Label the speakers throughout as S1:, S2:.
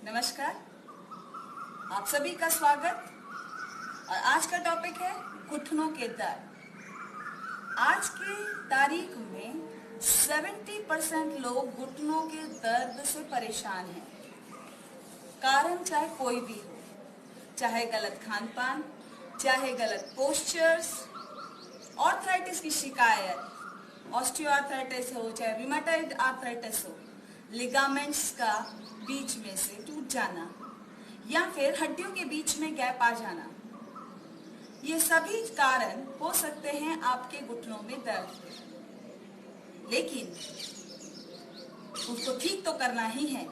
S1: नमस्कार, आप सभी का स्वागत। और आज का टॉपिक है घुटनों के दर्द। आज की तारीख में 70% लोग घुटनों के दर्द से परेशान हैं। कारण चाहे कोई भी हो, चाहे गलत खान पान, चाहे गलत पोस्चर्स, आर्थराइटिस की शिकायत, ऑस्टियोआर्थराइटिस हो, चाहे रूमेटॉइड आर्थराइटिस हो, लिगामेंट्स का बीच में से टूट जाना या फिर हड्डियों के बीच में गैप आ जाना, ये सभी कारण हो सकते हैं आपके घुटनों में दर्द के। लेकिन उसको ठीक तो करना ही है,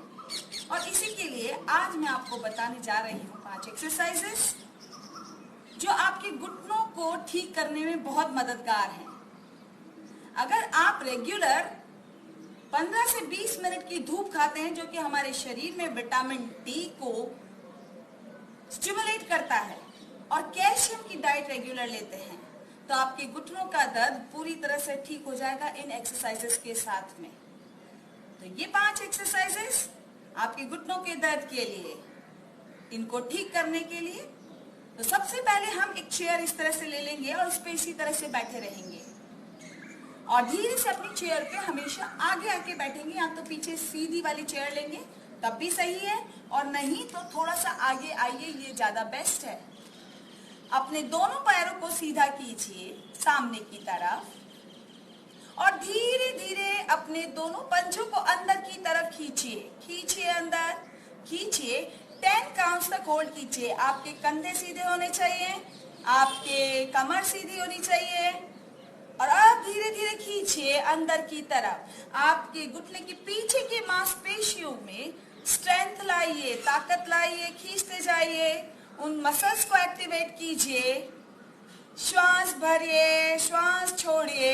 S1: और इसी के लिए आज मैं आपको बताने जा रही हूँ 5 एक्सरसाइजेस जो आपके घुटनों को ठीक करने में बहुत मददगार हैं। अगर आप रेगुलर 15 से 20 मिनट की धूप खाते हैं, जो कि हमारे शरीर में विटामिन डी को स्टिमुलेट करता है, और कैल्शियम की डाइट रेगुलर लेते हैं, तो आपके घुटनों का दर्द पूरी तरह से ठीक हो जाएगा इन एक्सरसाइजेस के साथ में। तो ये 5 एक्सरसाइजेस आपके घुटनों के दर्द के लिए, इनको ठीक करने के लिए। तो सबसे पहले हम एक चेयर इस तरह से ले लेंगे और उस पर इसी तरह से बैठे रहेंगे, और धीरे से अपनी चेयर पे हमेशा आगे आके बैठेंगे, या तो पीछे सीधी वाली चेयर लेंगे तब भी सही है, और नहीं तो थोड़ा सा आगे आइए, ये ज्यादा बेस्ट है। अपने दोनों पैरों को सीधा कीजिए सामने की तरफ, और धीरे धीरे अपने दोनों पंजों को अंदर की तरफ खींचिए, खींचिए अंदर, खींचिए। 10 काउंट्स तक होल्ड कीजिए। आपके कंधे सीधे होने चाहिए, आपके कमर सीधी होनी चाहिए, और अब धीरे धीरे खींचिए अंदर की तरफ। आपके घुटने के पीछे के मांसपेशियों में स्ट्रेंथ लाइए, ताकत लाइए, खींचते जाइए, उन मसल्स को एक्टिवेट कीजिए। श्वास भरिए, श्वास छोड़िए।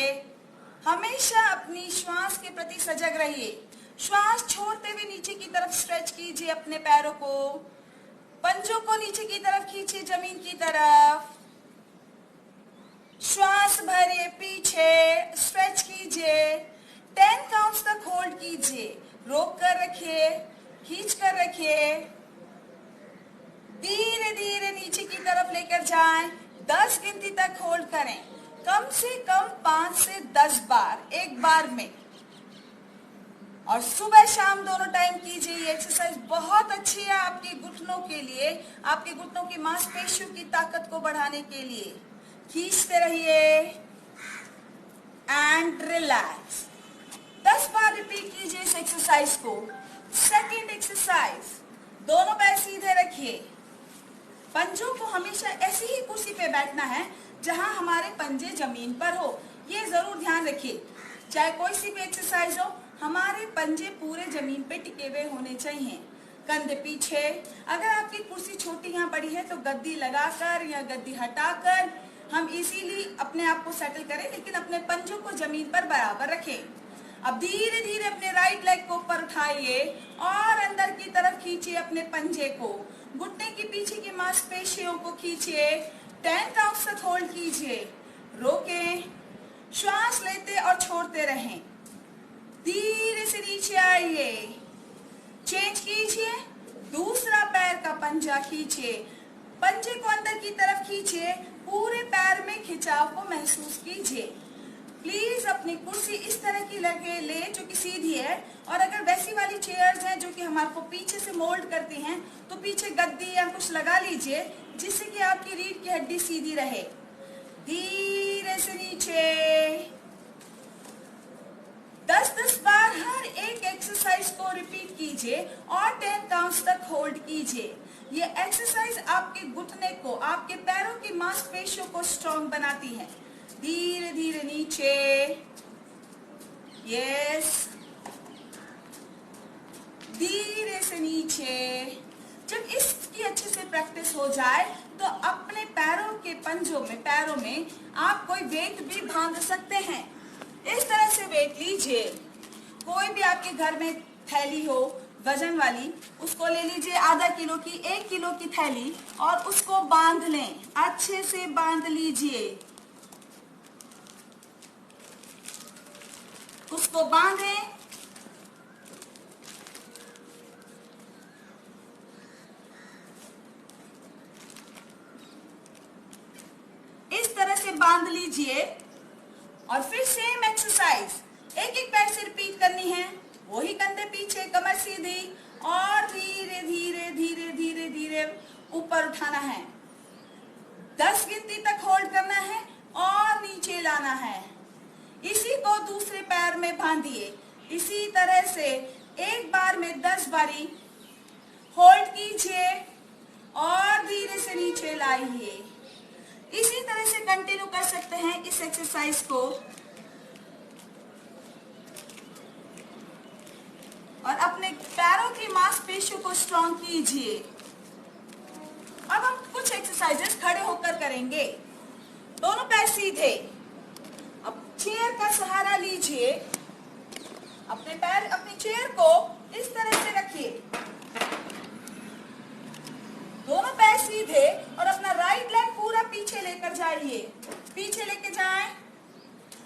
S1: हमेशा अपनी श्वास के प्रति सजग रहिए। श्वास छोड़ते हुए नीचे की तरफ स्ट्रेच कीजिए अपने पैरों को, पंजों को नीचे की तरफ खींचिए, जमीन की तरफ। श्वास भरिए, पीछे स्ट्रेच कीजिए, 10 काउंट्स तक होल्ड कीजिए, रोक कर रखिए, खींच कर रखिए, धीरे धीरे नीचे की तरफ लेकर जाएं, 10 गिनती तक होल्ड करें, कम से कम 5 से 10 बार एक बार में। और सुबह शाम दोनों टाइम कीजिए। ये एक्सरसाइज बहुत अच्छी है आपके घुटनों के लिए, आपके घुटनों की मांसपेशियों की ताकत को बढ़ाने के लिए। खींचते रहिए एंड रिलैक्स। 10 बार रिपीट कीजिए इस एक्सरसाइज को। सेकेंड एक्सरसाइज, दोनों पैर सीधे रखिए। पंजों को हमेशा ऐसी ही कुर्सी पे बैठना है जहां हमारे पंजे जमीन पर हो। ये जरूर ध्यान रखिए, चाहे कोई सी भी एक्सरसाइज हो, हमारे पंजे पूरे जमीन पे टिके हुए होने चाहिए, कंधे पीछे। अगर आपकी कुर्सी छोटी यहाँ पड़ी है तो गद्दी लगाकर या गद्दी हटाकर हम इजीली अपने आप को सेटल करें, लेकिन अपने पंजों को जमीन पर बराबर रखें। अब धीरे धीरे अपने राइट लेग को ऊपर उठाइए और अंदर की तरफ खींचिए अपने पंजे को, घुटने के पीछे की मांसपेशियों को खींचिए, 10 काउंट्स तक होल्ड कीजिए, रोकें, श्वास लेते और छोड़ते रहें, धीरे से नीचे आइए, चेंज कीजिए, दूसरा पैर का पंजा खींचिए, पंजे को अंदर की तरफ खींचिए, पूरे पैर में खिंचाव को महसूस कीजिए। प्लीज अपनी कुर्सी इस तरह की लगे ले जो कि सीधी है, और अगर वैसी वाली चेयर्स हैं जो कि हमारे को पीछे से मोल्ड करती हैं, तो पीछे गद्दी या कुछ लगा लीजिए जिससे कि आपकी रीढ़ की हड्डी सीधी रहे। धीरे से नीचे 10-10 बार हर एक एक्सरसाइज को रिपीट कीजिए और 10 काउंट्स तक होल्ड कीजिए। ये एक्सरसाइज आपके घुटने को, आपके पैरों की मांसपेशियों को स्ट्रॉन्ग बनाती है। धीरे धीरे नीचे, यस, धीरे से नीचे। जब इसकी अच्छे से प्रैक्टिस हो जाए तो अपने पैरों के पंजों में, पैरों में आप कोई वेट भी बांध सकते हैं। इस तरह से वेट लीजिए, कोई भी आपके घर में थैली हो वजन वाली, उसको ले लीजिए, आधा किलो की, 1 किलो की थैली, और उसको बांध लें, अच्छे से बांध लीजिए, उसको बांधें, लीजिए और फिर सेम एक्सरसाइज एक एक पैर से रिपीट करनी है। वही कंधे पीछे, कमर सीधी और धीरे धीरे धीरे धीरे धीरे ऊपर उठाना है। 10 गिनती तक होल्ड करना है और नीचे लाना है। इसी को दूसरे पैर में बांधिए। इसी तरह से एक बार में 10 बारी होल्ड कीजिए और धीरे से नीचे लाइए। इसी तरह से कंटिन्यू कर सकते हैं इस एक्सरसाइज को। और अपने पैरों की मांसपेशियों को स्ट्रॉन्ग कीजिए। अब हम कुछ एक्सरसाइजेस खड़े होकर करेंगे। दोनों पैर सीधे। अब चेयर का सहारा लीजिए। अपने पैर, अपनी चेयर को इस तरह से रखिए। दोनों पैर सीधे और अपना राइट लेग पूरा पीछे लेकर जाइए। पीछे लेके जाएं।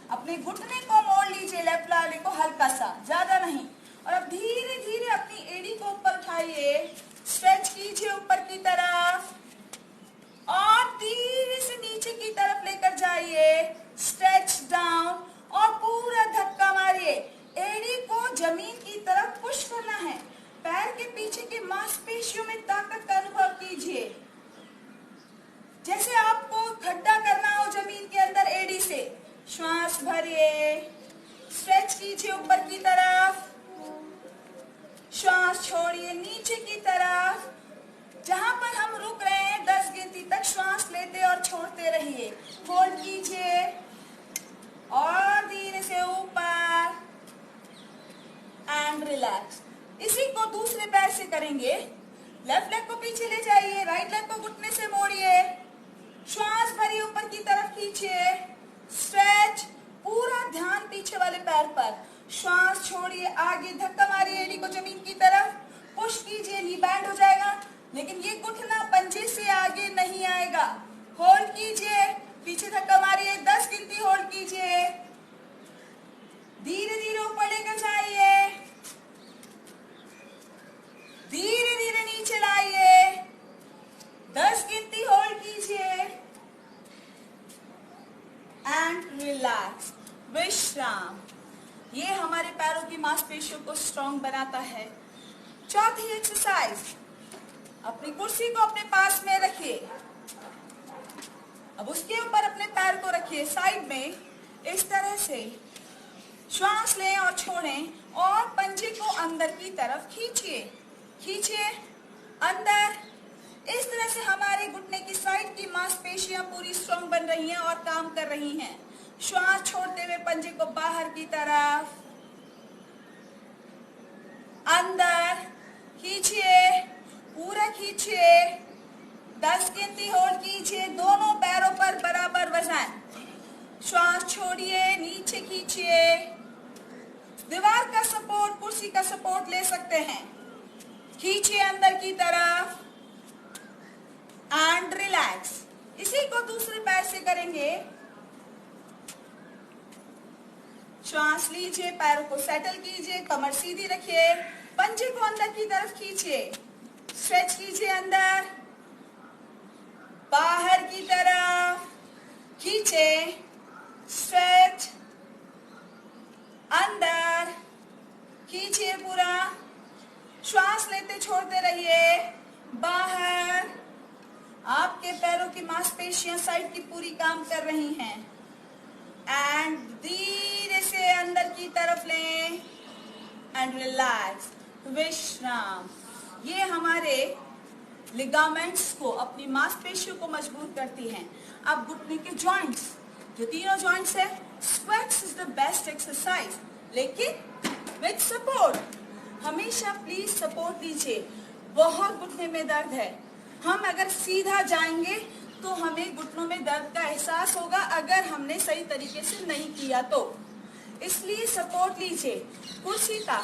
S1: अपने घुटने को मोड़ लीजिए, लेफ्ट वाले को हल्का सा, ज्यादा नहीं। और अब धीरे धीरे अपनी एड़ी को ऊपर उठाइए। स्ट्रेच कीजिए ऊपर की तरफ और धीरे से नीचे की तरफ लेकर जाइए। स्ट्रेच डाउन और पूरा धक्का मारिए। एड़ी को जमीन की तरफ पुश करना है। पैर के पीछे की मांसपेशियों में ताकत का अनुभव कीजिए। जैसे आपको खड्डा करना हो जमीन के अंदर एड़ी से। श्वास भरिए, स्ट्रेच कीजिए ऊपर की तरफ, श्वास छोड़िए नीचे की तरफ। जहां पर हम रुक रहे हैं 10 गिनती तक श्वास लेते और छोड़ते रहिए। होल्ड कीजिए और धीरे से ऊपर एंड रिलैक्स। इसी को दूसरे पैर से करेंगे। लेफ्ट लेग को पीछे ले जाइए, राइट लेग को घुटने से मोड़िए, श्वास भरिए ऊपर की तरफ खींचिए, स्ट्रेच, पूरा ध्यान पीछे वाले पैर पर। श्वास छोड़िए, आगे धक्का मारिए एड़ी को जमीन की तरफ, पुश कीजिए, नी बैंड हो जाएगा। लेकिन ये घुटना पंजे से आगे नहीं आएगा। होल्ड कीजिए, पीछे धक्का मारिए, 10 गिनती होल्ड कीजिए, धीरे धीरे ऊपर लेकर जाइए, धीरे धीरे नीचे लाइए, 10 गिनती होल्ड कीजिए एंड रिलैक्स, विश्राम। ये हमारे पैरों की मांसपेशियों को स्ट्रॉन्ग बनाता है। चौथी एक्सरसाइज, अपनी कुर्सी को अपने पास में रखिए। अब उसके ऊपर अपने पैर को रखिए साइड में, इस तरह से श्वास लें और छोड़ें और पंजे को अंदर की तरफ खींचिए, खींचिए अंदर। इस तरह से हमारे घुटने की साइड की मांसपेशियां पूरी स्ट्रॉन्ग बन रही हैं और काम कर रही हैं। श्वास छोड़ते हुए पंजे को बाहर की तरफ, अंदर खींचिए, पूरा खींचिए, 10 गिनती होल्ड कीजिए, दोनों पैरों पर बराबर वजन। श्वास छोड़िए, नीचे खींचिए। दीवार का सपोर्ट, कुर्सी का सपोर्ट ले सकते हैं। खींचिए अंदर की तरफ एंड रिलैक्स। इसी को दूसरे पैर से करेंगे। श्वास लीजिए, पैरों को सेटल कीजिए, कमर सीधी रखिए, पंजे को अंदर की तरफ खींचिए, स्ट्रेच कीजिए अंदर, बाहर की तरफ खींचे, स्ट्रेच, अंदर खींचिए पूरा। श्वास लेते छोड़ते रहिए, बाहर। आपके पैरों की मांसपेशियां साइड की पूरी काम कर रही हैं। एंड धीरे से अंदर की तरफ लें एंड रिलैक्स, विश्राम। ये हमारे लिगामेंट्स को, अपनी मांसपेशियों को मजबूत करती हैं। अब घुटने के जॉइंट्स, जो तीनों जॉइंट्स है, squats is the best exercise, लेकिन विद सपोर्ट। हमेशा प्लीज सपोर्ट लीजिए। बहुत घुटने में दर्द है, हम अगर सीधा जाएंगे तो हमें घुटनों में दर्द का एहसास होगा अगर हमने सही तरीके से नहीं किया तो। इसलिए सपोर्ट लीजिए, कुर्सी का,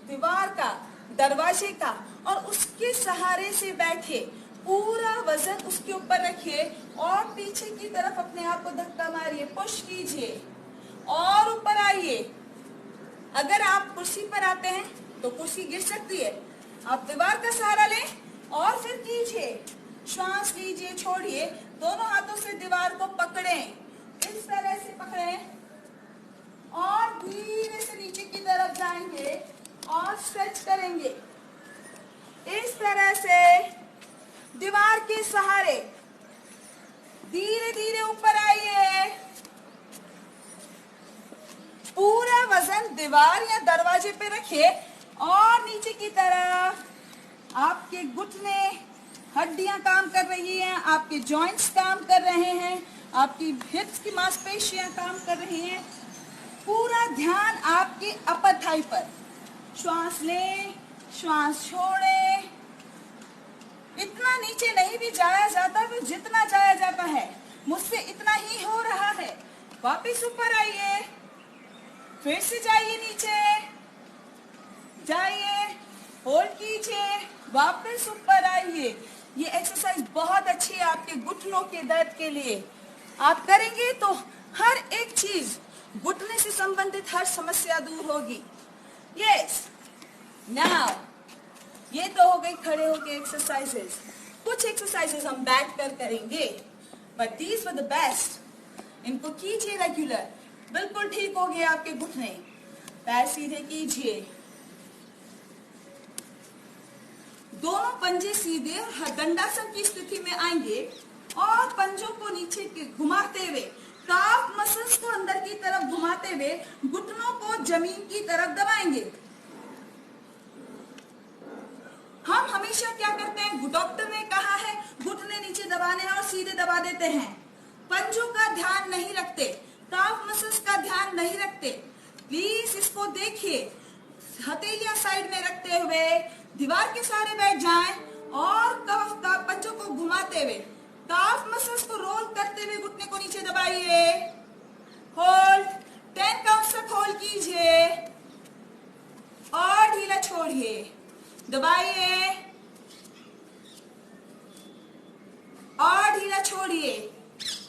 S1: दीवार का, दरवाजे का, और उसके सहारे से बैठिए। पूरा वजन उसके ऊपर रखिए और पीछे की तरफ अपने आप को धक्का मारिए, पुश कीजिए और ऊपर आइए। अगर आप कुर्सी पर आते हैं तो कुर्सी गिर सकती है। आप दीवार का सहारा लें और फिर कीजिए, श्वास लीजिए, छोड़िए, दोनों हाथों से दीवार को पकड़ें, इस तरह से पकड़ें और धीरे से नीचे की तरफ जाएंगे और स्ट्रेच करेंगे। इस तरह से दीवार के सहारे धीरे धीरे ऊपर आइए। पूरा वजन दीवार या दरवाजे पे रखिए और नीचे की तरफ आपके घुटने, हड्डियां काम कर रही हैं, आपके जॉइंट्स काम कर रहे हैं, आपकी हिप्स की मांसपेशियां काम कर रही हैं। पूरा ध्यान आपकी अपर थाई पर। श्वास लें, श्वास छोड़ें। इतना नीचे नहीं भी जाया जाता, तो जितना जाया जाता है मुझसे इतना ही हो रहा है। वापस ऊपर आइए, फिर से जाइए नीचे, जाइए, होल्ड कीजिए, वापस ऊपर आइए। ये एक्सरसाइज बहुत अच्छी है आपके घुटनों के दर्द के लिए। आप करेंगे तो हर एक चीज, घुटने से संबंधित हर समस्या दूर होगी। यस, नाउ ये तो हो गई खड़े होके एक्सरसाइजेस। कुछ एक्सरसाइजेस हम बैठ कर करेंगे, but these were the best. इनको कीजिए रेगुलर, बिल्कुल ठीक हो गए आपके घुटने। पैर सीधे कीजिए, दोनों पंजे सीधे और दंडासन की स्थिति में आएंगे और पंजों को नीचे घुमाते हुए, काफ मसल्स को अंदर की तरफ घुमाते हुए घुटनों को जमीन की तरफ दबाएंगे। हम हमेशा क्या करते हैं, डॉक्टर ने कहा है घुटने नीचे दबाने और सीधे दबा देते हैं। पंजों का ध्यान नहीं रखते, काफ मसल्स का ध्यान नहीं रखते। प्लीज इसको देखिए। हथेलियां साइड में रखते हुए दीवार के सहारे बैठ जाएं और कफ का पंजों को घुमाते हुए काफ मसल्स को रोल करते हुए घुटने को नीचे दबाइए। होल्ड, 10 काउंट्स तक होल्ड कीजिए और ढीला छोड़िए। दबाइए और ढीला छोड़िए।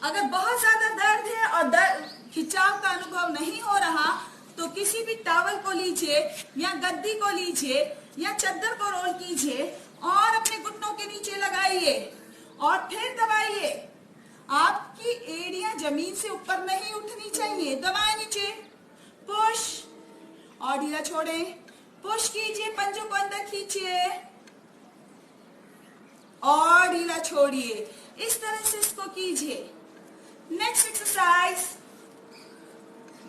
S1: अगर बहुत ज्यादा दर्द है और दर्द खिंचाव का अनुभव नहीं हो रहा, तो किसी भी टॉवल को लीजिए या गद्दी को लीजिए या चादर को रोल कीजिए और अपने घुटनों के नीचे लगाइए और फिर दबाइए। आपकी एड़ियां जमीन से ऊपर नहीं उठनी चाहिए। दबाएं नीचे, पुश और ढीला छोड़ें। पुश कीजिए, पंजों को अंदर खींचिए और ढीला छोड़िए। इस तरह से इसको कीजिए। नेक्स्ट एक्सरसाइज,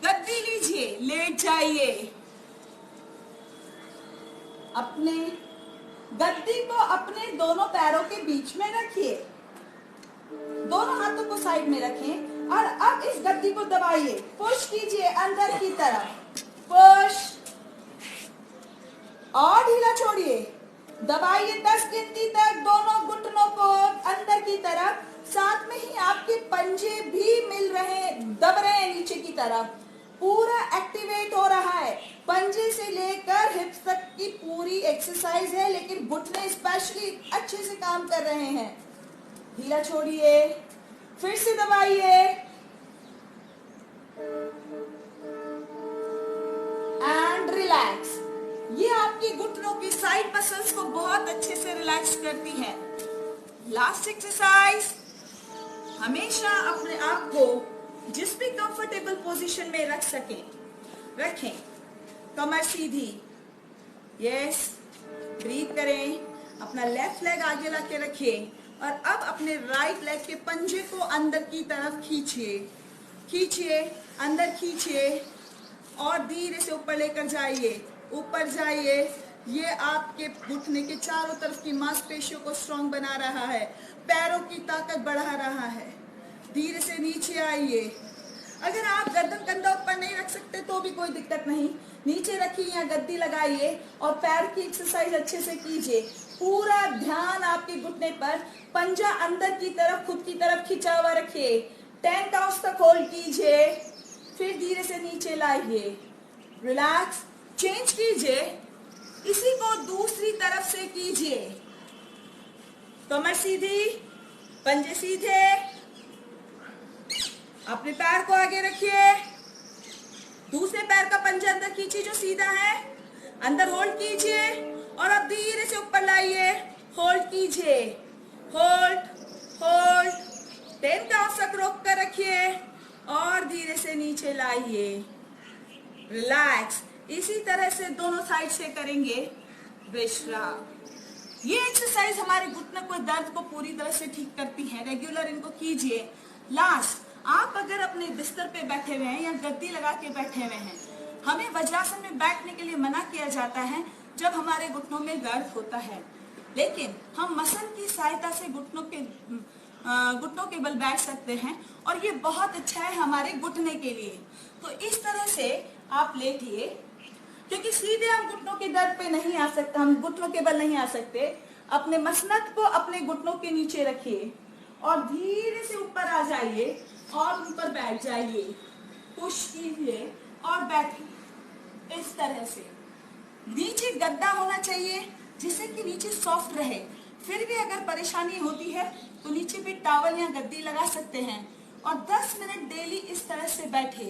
S1: गद्दी लीजिए, लेट जाइए। अपने गद्दी को अपने दोनों पैरों के बीच में रखिए, दोनों हाथों को साइड में रखें और अब इस गद्दी को दबाइए। पुश कीजिए अंदर की तरफ, पुश और ढीला छोड़िए। दबाइए 10 गिनती तक दोनों घुटनों को अंदर की तरफ। साथ में ही आपके पंजे भी मिल रहे, दब रहे हैं नीचे की तरफ। पूरा एक्टिवेट हो रहा है। पंजे से लेकर हिप्स तक की पूरी एक्सरसाइज है, लेकिन घुटने स्पेशली अच्छे से काम कर रहे हैं। ढीला छोड़िए, फिर से दबाइए एंड रिलैक्स। ये आपकी घुटनों की साइड मसल्स को बहुत अच्छे से रिलैक्स करती है। लास्ट एक्सरसाइज, हमेशा अपने आप को जिस भी कंफर्टेबल पोजीशन में रख सकें रखें। कमर सीधी, यस, ब्रीथ करें। अपना लेफ्ट लेग आगे लाके रखिए और अब अपने राइट लेग के पंजे को अंदर की तरफ खींचिए, खींचिए, अंदर खींचिए और धीरे से ऊपर लेकर जाइए, ऊपर जाइए। ये आपके घुटने के चारों तरफ की मांसपेशियों को स्ट्रॉन्ग बना रहा है, पैरों की ताकत बढ़ा रहा है। धीरे से नीचे आइए। अगर आप गर्दन कंधा ऊपर नहीं रख सकते तो भी कोई दिक्कत नहीं, नीचे रखिए या गद्दी लगाइए और पैर की एक्सरसाइज अच्छे से कीजिए। पूरा ध्यान आपके घुटने पर, पंजा अंदर की तरफ खुद की तरफ खिंचा हुआ रखिए। 10 काउंट्स तक होल्ड कीजिए, फिर धीरे से नीचे लाइए। रिलैक्स, चेंज कीजिए, इसी को दूसरी तरफ से कीजिए। कमर सीधी, पंजे सीधे, अपने पैर को आगे रखिए, दूसरे पैर का पंजा अंदर खींचिए जो सीधा है, अंदर होल्ड कीजिए और अब धीरे से ऊपर लाइए। होल्ड कीजिए, होल्ड होल्ड, 10 काउंट्स तक रोक कर रखिए फैलाइए, रिलैक्स। इसी तरह से दोनों साइड से करेंगे विश्राम। ये एक्सरसाइज हमारे घुटने को दर्द को पूरी तरह से ठीक करती है। रेगुलर इनको कीजिए। लास्ट, आप अगर अपने बिस्तर पे बैठे हुए हैं या गद्दी लगा के बैठे हुए हैं, हमें वज्रासन में बैठने के लिए मना किया जाता है जब हमारे घुटनों में दर्द होता है, लेकिन हम मसल की सहायता से घुटनों के बल बैठ सकते हैं और ये बहुत अच्छा है हमारे घुटने के लिए। तो इस तरह से आप लेटिए, क्योंकि सीधे हम घुटनों के दर्द पे नहीं आ सकते, हम घुटनों के बल नहीं आ सकते। अपने मसनद को अपने घुटनों के नीचे रखिए और धीरे से ऊपर आ जाइए और उन पर बैठ जाइए। पुश कीजिए और बैठिए इस तरह से। नीचे गद्दा होना चाहिए जिससे कि नीचे सॉफ्ट रहे। फिर भी अगर परेशानी होती है तो नीचे भी टॉवल या गद्दी लगा सकते हैं और 10 मिनट डेली इस तरह से बैठे।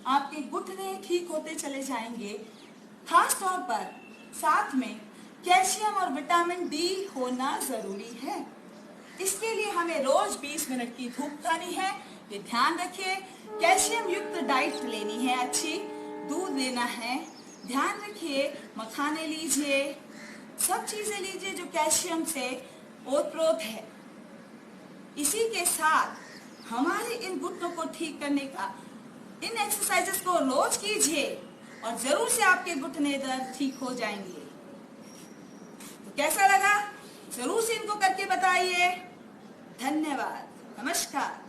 S1: आपके घुटने ठीक होते चले जाएंगे। खास तौर पर साथ में कैल्शियम और विटामिन डी होना जरूरी है। इसके लिए हमें रोज 20 मिनट की धूप खानी है, ये ध्यान रखिए। कैल्शियम युक्त डाइट लेनी है, अच्छी दूध लेना है, ध्यान रखिए। मखाने लीजिए, सब चीजें लीजिए जो कैल्शियम से ओतप्रोत है। इसी के साथ हमारे इन घुटनों को ठीक करने का इन एक्सरसाइजेस को रोज कीजिए और जरूर से आपके घुटने दर्द ठीक हो जाएंगे। तो कैसा लगा? जरूर से इनको करके बताइए। धन्यवाद, नमस्कार।